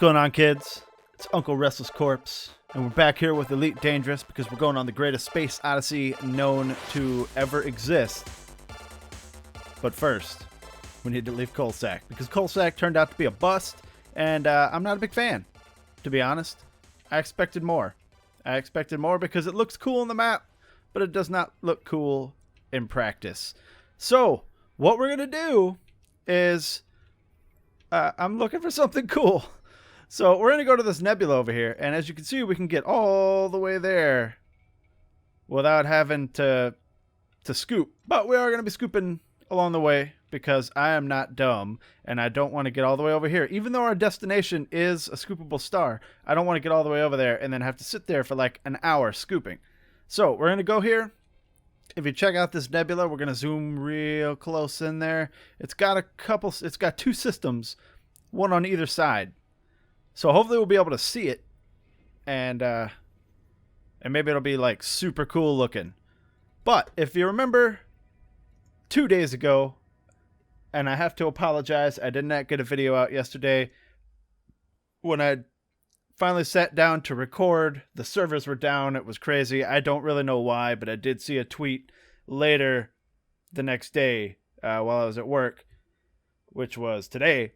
going on, kids? It's Uncle RestlessCorpse, and we're back here with Elite Dangerous because we're going on the greatest space odyssey known to ever exist. But first, we need to leave Coalsack because Coalsack turned out to be a bust, and I'm not a big fan, to be honest. I expected more. I expected more because it looks cool on the map, but it does not look cool in practice. So, what we're going to do is I'm looking for something cool. So we're going to go to this nebula over here, and as you can see, we can get all the way there without having to scoop. But we are going to be scooping along the way because I am not dumb, and I don't want to get all the way over here. Even though our destination is a scoopable star, I don't want to get all the way over there and then have to sit there for like an hour scooping. So we're going to go here. If you check out this nebula, we're going to zoom real close in there. It's got two systems, one on either side. So hopefully we'll be able to see it, and maybe it'll be like super cool looking. But if you remember 2 days ago, and I have to apologize, I did not get a video out yesterday. When I finally sat down to record, the servers were down. It was crazy. I don't really know why, but I did see a tweet later the next day while I was at work, which was today,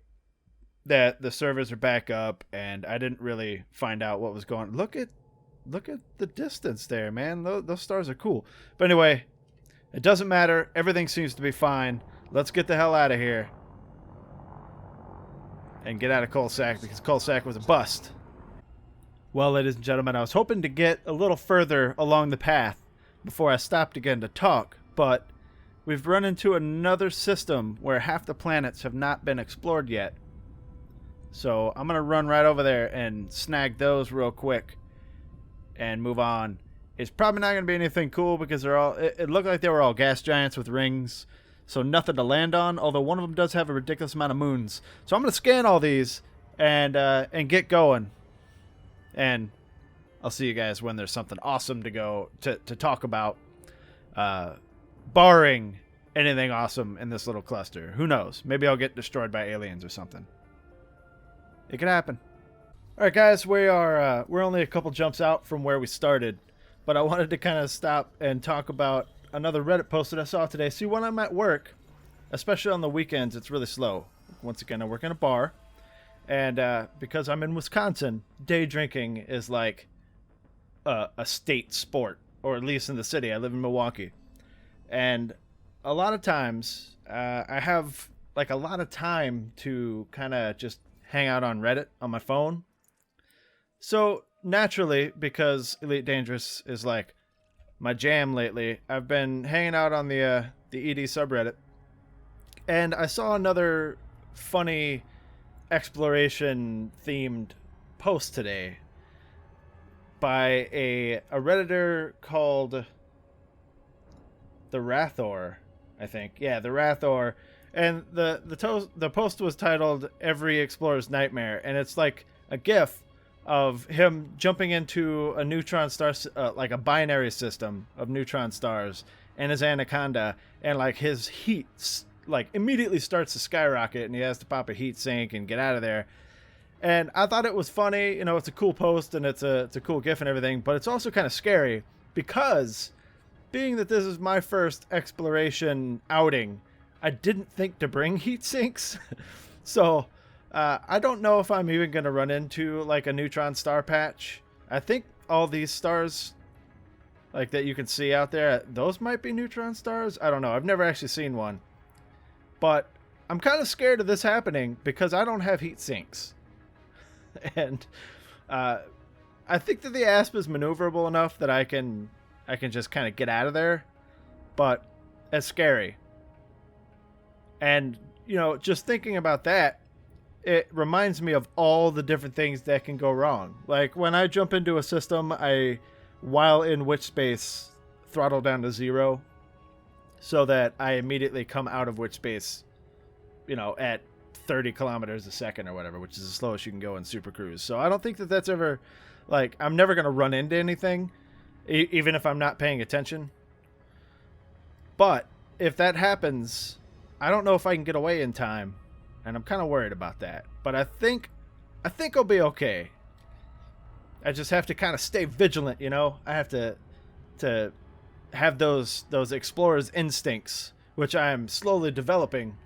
that the servers are back up, and I didn't really find out what was going on. Look at the distance there, man. Those stars are cool. But anyway, it doesn't matter. Everything seems to be fine. Let's get the hell out of here and get out of Coalsack because Coalsack was a bust. Well, ladies and gentlemen, I was hoping to get a little further along the path before I stopped again to talk, but we've run into another system where half the planets have not been explored yet. So I'm going to run right over there and snag those real quick and move on. It's probably not going to be anything cool because it looked like they were all gas giants with rings, so nothing to land on, although one of them does have a ridiculous amount of moons. So I'm going to scan all these and get going. And I'll see you guys when there's something awesome to talk about, barring anything awesome in this little cluster. Who knows? Maybe I'll get destroyed by aliens or something. It could happen. All right, guys, we're only a couple jumps out from where we started, but I wanted to kind of stop and talk about another Reddit post that I saw today. See, when I'm at work, especially on the weekends, it's really slow. Once again, I work in a bar. And because I'm in Wisconsin, day drinking is like a state sport, or at least in the city. I live in Milwaukee. And a lot of times, I have like a lot of time to kind of just hang out on Reddit on my phone. So naturally, because Elite Dangerous is like my jam lately, I've been hanging out on the ED subreddit. And I saw another funny exploration themed post today by a Redditor called the Rathor, I think. Yeah, the Rathor. And the post was titled "Every Explorer's Nightmare," and it's like a GIF of him jumping into a neutron star, like a binary system of neutron stars, and his anaconda, and like his heat like immediately starts to skyrocket, and he has to pop a heat sink and get out of there. And I thought it was funny. You know, it's a cool post and it's a cool GIF and everything, but it's also kind of scary because being that this is my first exploration outing, I didn't think to bring heat sinks. So I don't know if I'm even going to run into like a neutron star patch. I think all these stars like that you can see out there, those might be neutron stars. I don't know. I've never actually seen one. But I'm kind of scared of this happening because I don't have heat sinks. And I think that the asp is maneuverable enough that I can just kind of get out of there. But it's scary. And, you know, just thinking about that, it reminds me of all the different things that can go wrong. Like when I jump into a system, while in witch space, throttle down to 0. So that I immediately come out of witch space, you know, at 30 kilometers a second or whatever, which is the slowest you can go in Super Cruise. So I don't think that that's ever, like, I'm never going to run into anything, even if I'm not paying attention. But if that happens, I don't know if I can get away in time, and I'm kind of worried about that. But I think I think I'll be okay. I just have to kind of stay vigilant, you know? I have to have those explorer's instincts, which I'm slowly developing,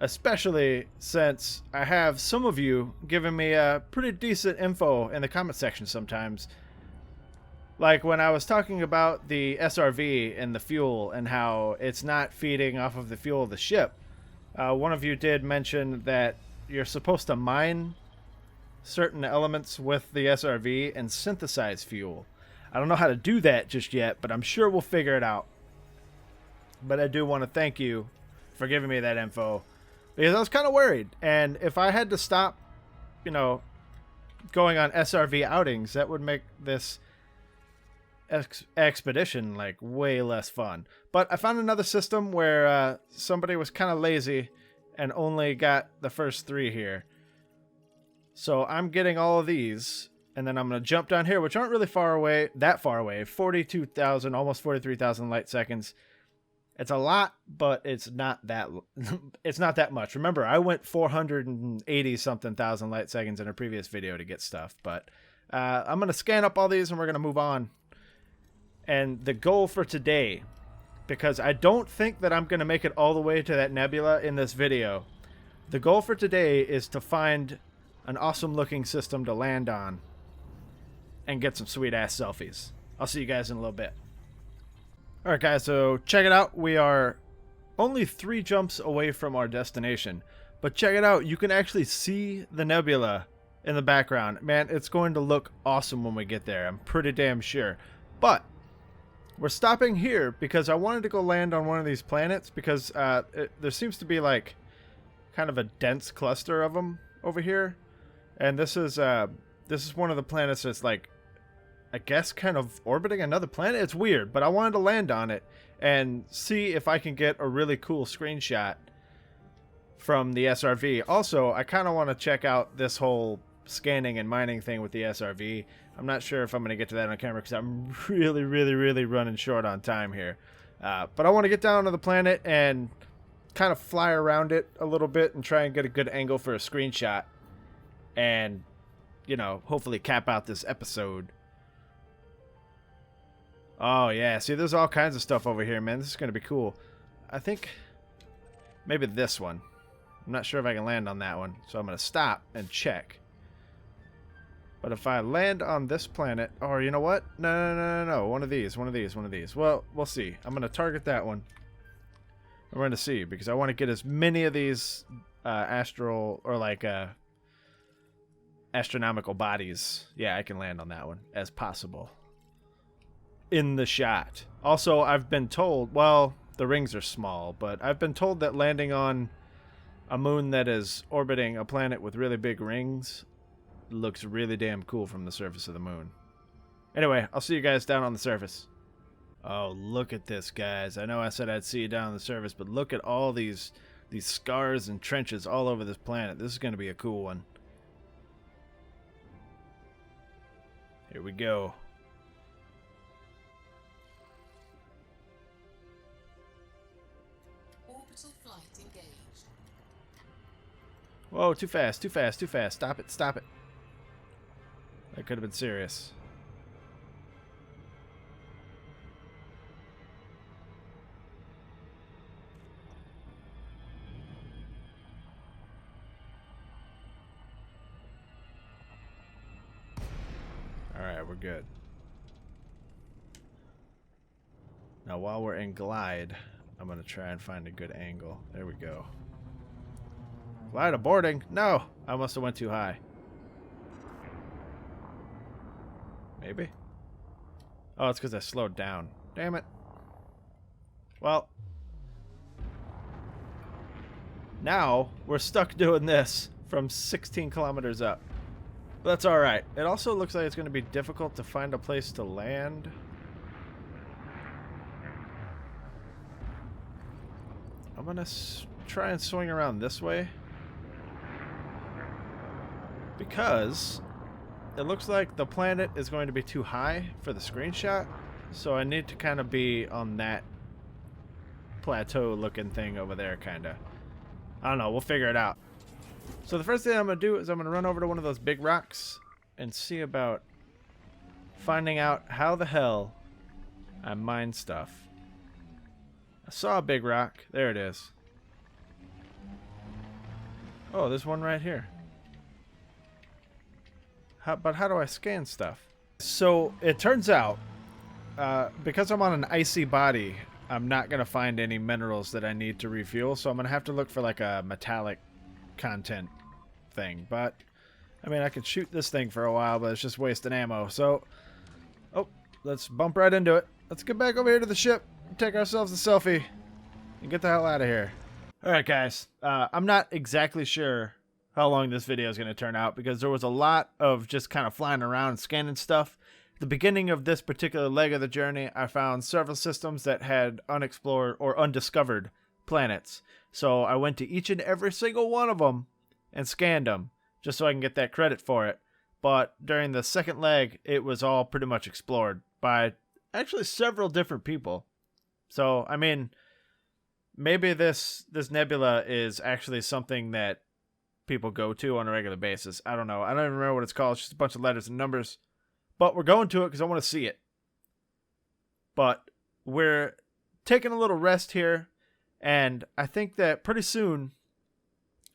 especially since I have some of you giving me pretty decent info in the comment section sometimes. Like when I was talking about the SRV and the fuel and how it's not feeding off of the fuel of the ship, one of you did mention that you're supposed to mine certain elements with the SRV and synthesize fuel. I don't know how to do that just yet, but I'm sure we'll figure it out. But I do want to thank you for giving me that info, because I was kind of worried. And if I had to stop, you know, going on SRV outings, that would make this expedition like way less fun. But I found another system where somebody was kind of lazy and only got the first 3 here. So I'm getting all of these, and then I'm going to jump down here, which aren't really far away, 42,000, almost 43,000 light seconds. It's a lot, but it's not that it's not that much. Remember, I went 480 something thousand light seconds in a previous video to get stuff, but I'm going to scan up all these and we're going to move on. And the goal for today, because I don't think that I'm going to make it all the way to that nebula in this video, the goal for today is to find an awesome looking system to land on and get some sweet ass selfies. I'll see you guys in a little bit. Alright guys, so check it out. We are only 3 jumps away from our destination, but check it out. You can actually see the nebula in the background. Man, it's going to look awesome when we get there. I'm pretty damn sure. But we're stopping here because I wanted to go land on one of these planets, because there seems to be like kind of a dense cluster of them over here. And this is one of the planets that's like, I guess, kind of orbiting another planet. It's weird, but I wanted to land on it and see if I can get a really cool screenshot from the SRV. Also, I kind of want to check out this whole scanning and mining thing with the SRV. I'm not sure if I'm going to get to that on camera because I'm really running short on time here. But I want to get down to the planet and kind of fly around it a little bit and try and get a good angle for a screenshot. And, you know, hopefully cap out this episode. Oh, yeah. See, there's all kinds of stuff over here, man. This is going to be cool. I think maybe this one. I'm not sure if I can land on that one. So I'm going to stop and check. But if I land on this planet... Or, you know what? No. One of these. Well, we'll see. I'm going to target that one. We're going to see, because I want to get as many of these astral... or like... astronomical bodies. Yeah, I can land on that one as possible in the shot. Also, I've been told, well, the rings are small, but I've been told that landing on a moon that is orbiting a planet with really big rings looks really damn cool from the surface of the moon. Anyway, I'll see you guys down on the surface. Oh, look at this, guys. I know I said I'd see you down on the surface, but look at all these scars and trenches all over this planet. This is going to be a cool one. Here we go. Orbital flight engaged. Whoa, too fast. Stop it. That could have been serious. Alright, we're good. Now, while we're in glide, I'm going to try and find a good angle. There we go. Glide aborting. No! I must have went too high. Maybe? Oh, it's because I slowed down. Damn it. Well. Now, we're stuck doing this from 16 kilometers up. But that's alright. It also looks like it's going to be difficult to find a place to land. I'm going to try and swing around this way. Because it looks like the planet is going to be too high for the screenshot. So I need to kind of be on that plateau looking thing over there, kind of. I don't know. We'll figure it out. So the first thing I'm going to do is I'm going to run over to one of those big rocks and see about finding out how the hell I mine stuff. I saw a big rock. There it is. Oh, there's one right here. But how do I scan stuff? So it turns out, because I'm on an icy body, I'm not going to find any minerals that I need to refuel. So I'm going to have to look for like a metallic content thing. But, I mean, I could shoot this thing for a while, but it's just wasting ammo. So, oh, let's bump right into it. Let's get back over here to the ship, take ourselves a selfie, and get the hell out of here. Alright guys, I'm not exactly sure how long this video is going to turn out because there was a lot of just kind of flying around and scanning stuff. At the beginning of this particular leg of the journey, I found several systems that had unexplored or undiscovered planets. So I went to each and every single one of them and scanned them just so I can get that credit for it. But during the second leg, it was all pretty much explored by actually several different people. So, I mean, maybe this nebula is actually something that people go to on a regular basis. I don't know. I don't even remember what it's called. It's just a bunch of letters and numbers. But we're going to it because I want to see it. But we're taking a little rest here. And I think that pretty soon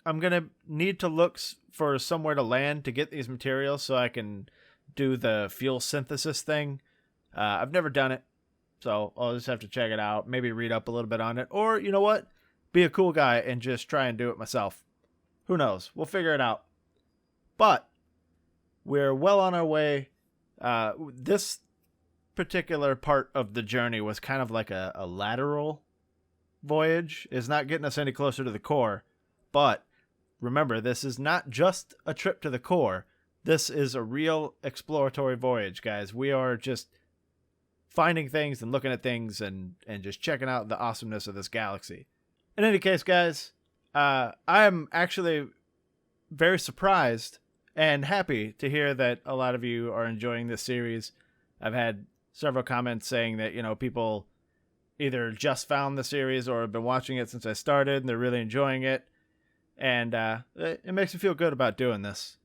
I'm going to need to look for somewhere to land to get these materials so I can do the fuel synthesis thing. I've never done it. So I'll just have to check it out, maybe read up a little bit on it. Or, you know what? Be a cool guy and just try and do it myself. Who knows? We'll figure it out. But we're well on our way. This particular part of the journey was kind of like a lateral voyage. It's not getting us any closer to the core. But remember, this is not just a trip to the core. This is a real exploratory voyage, guys. We are just finding things and looking at things and just checking out the awesomeness of this galaxy. In any case, guys, I'm actually very surprised and happy to hear that a lot of you are enjoying this series. I've had several comments saying that, you know, people either just found the series or have been watching it since I started and they're really enjoying it. And it makes me feel good about doing this.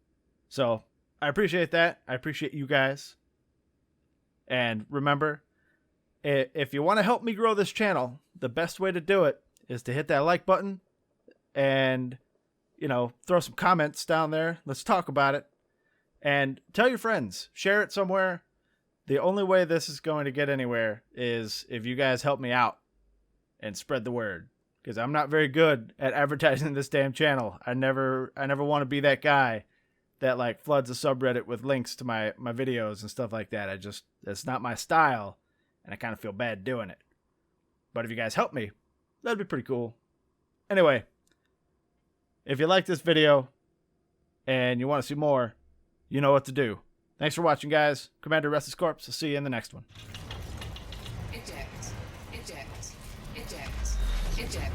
So I appreciate that. I appreciate you guys. And remember, if you want to help me grow this channel, the best way to do it is to hit that like button and, you know, throw some comments down there. Let's talk about it. And tell your friends. Share it somewhere. The only way this is going to get anywhere is if you guys help me out and spread the word. Because I'm not very good at advertising this damn channel. I never want to be that guy that like floods a subreddit with links to my videos and stuff like that. That's not my style, and I kind of feel bad doing it. But if you guys help me, that'd be pretty cool. Anyway, if you like this video and you want to see more, you know what to do. Thanks for watching, guys. Commander RestlessCorpse. I'll see you in the next one. Eject. Eject. Eject. Eject.